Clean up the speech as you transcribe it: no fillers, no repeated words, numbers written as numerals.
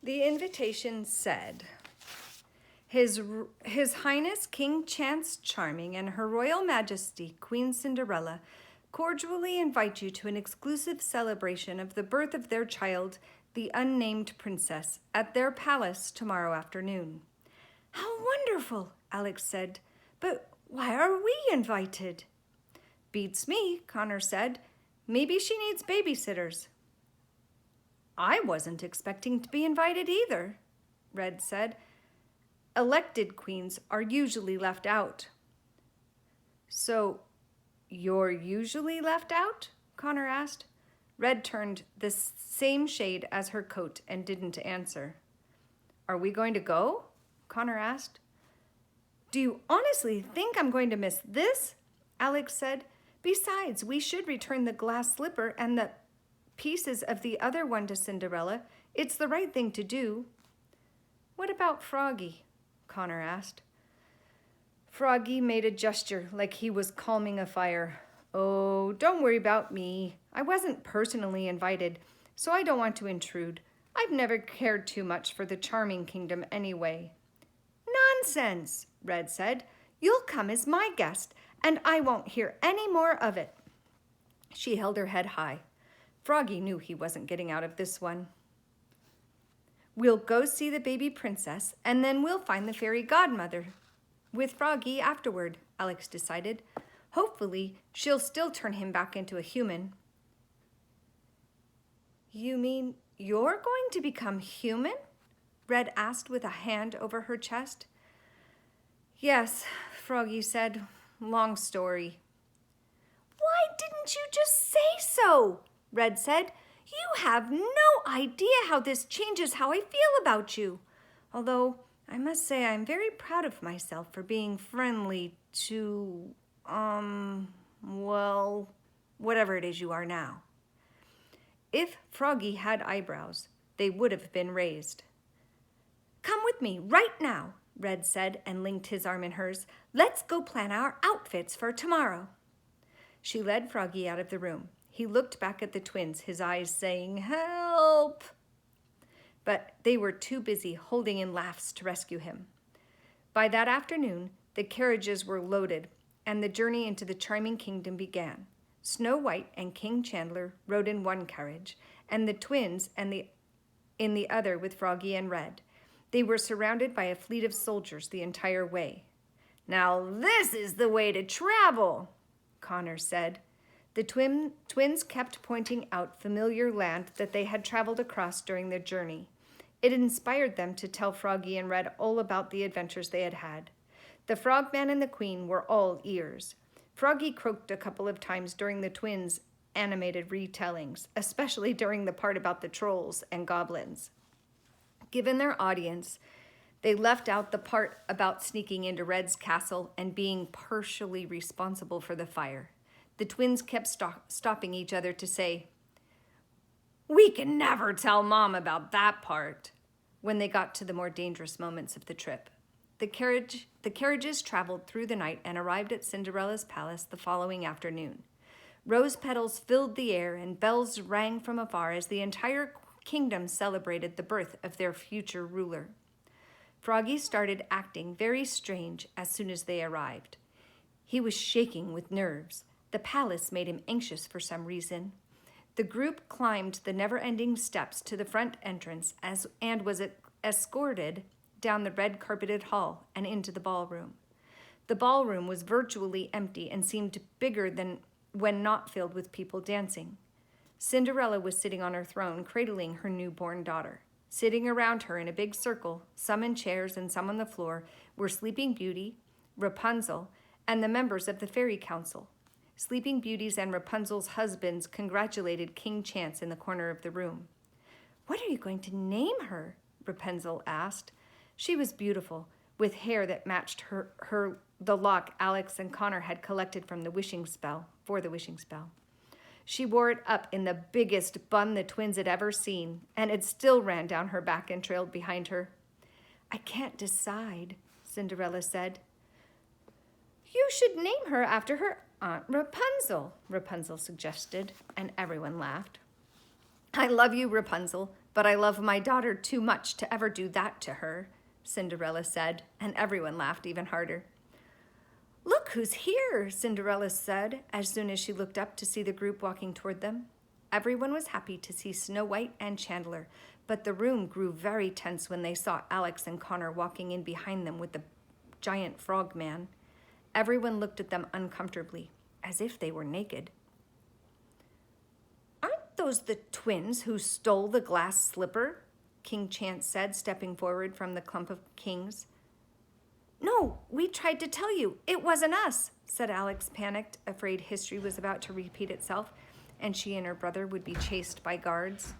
The invitation said, His Highness King Chance Charming and Her Royal Majesty Queen Cinderella cordially invite you to an exclusive celebration of the birth of their child, the unnamed princess, at their palace tomorrow afternoon. How wonderful, Alex said. But why are we invited? Beats me, Connor said. Maybe she needs babysitters. I wasn't expecting to be invited either, Red said. Elected queens are usually left out. So, you're usually left out? Connor asked. Red turned the same shade as her coat and didn't answer. Are we going to go? Connor asked. Do you honestly think I'm going to miss this? Alex said. Besides, we should return the glass slipper and the pieces of the other one to Cinderella. It's the right thing to do. What about Froggy? Connor asked. Froggy made a gesture like he was calming a fire. Oh, don't worry about me. I wasn't personally invited, so I don't want to intrude. I've never cared too much for the Charming Kingdom anyway. Nonsense, Red said. You'll come as my guest, and I won't hear any more of it. She held her head high. Froggy knew he wasn't getting out of this one. We'll go see the baby princess, and then we'll find the fairy godmother with Froggy afterward, Alex decided. Hopefully, she'll still turn him back into a human. You mean you're going to become human? Red asked with a hand over her chest. Yes, Froggy said. Long story. Why didn't you just say so? Red said. You have no idea how this changes how I feel about you. Although, I must say I'm very proud of myself for being friendly to, well, whatever it is you are now. If Froggy had eyebrows, they would have been raised. Come with me right now, Red said and linked his arm in hers. Let's go plan our outfits for tomorrow. She led Froggy out of the room. He looked back at the twins, his eyes saying, Help! But they were too busy holding in laughs to rescue him. By that afternoon, the carriages were loaded, and the journey into the Charming Kingdom began. Snow White and King Chandler rode in one carriage, and the twins in the other with Froggy and Red. They were surrounded by a fleet of soldiers the entire way. Now this is the way to travel, Connor said. The twins kept pointing out familiar land that they had traveled across during their journey. It inspired them to tell Froggy and Red all about the adventures they had had. The Frogman and the Queen were all ears. Froggy croaked a couple of times during the twins' animated retellings, especially during the part about the trolls and goblins. Given their audience, they left out the part about sneaking into Red's castle and being partially responsible for the fire. The twins kept stopping each other to say, We can never tell Mom about that part, when they got to the more dangerous moments of the trip. The carriages traveled through the night and arrived at Cinderella's palace the following afternoon. Rose petals filled the air and bells rang from afar as the entire kingdom celebrated the birth of their future ruler. Froggy started acting very strange as soon as they arrived. He was shaking with nerves. The palace made him anxious for some reason. The group climbed the never-ending steps to the front entrance and was escorted down the red-carpeted hall and into the ballroom. The ballroom was virtually empty and seemed bigger than when not filled with people dancing. Cinderella was sitting on her throne, cradling her newborn daughter. Sitting around her in a big circle, some in chairs and some on the floor, were Sleeping Beauty, Rapunzel, and the members of the Fairy Council. Sleeping Beauty's and Rapunzel's husbands congratulated King Chance in the corner of the room. What are you going to name her? Rapunzel asked. She was beautiful, with hair that matched the lock Alex and Connor had collected from the wishing spell. She wore it up in the biggest bun the twins had ever seen, and it still ran down her back and trailed behind her. I can't decide, Cinderella said. You should name her after her Aunt Rapunzel, Rapunzel suggested, and everyone laughed. I love you, Rapunzel, But I love my daughter too much to ever do that to her, Cinderella said, and everyone laughed even harder. Look who's here, Cinderella said, as soon as she looked up to see the group walking toward them. Everyone was happy to see Snow White and Chandler, but the room grew very tense when they saw Alex and Connor walking in behind them with the giant frog man. Everyone looked at them uncomfortably, as if they were naked. Aren't those the twins who stole the glass slipper? King Chance said, stepping forward from the clump of kings. No, we tried to tell you. It wasn't us, said Alex, panicked, afraid history was about to repeat itself, and she and her brother would be chased by guards.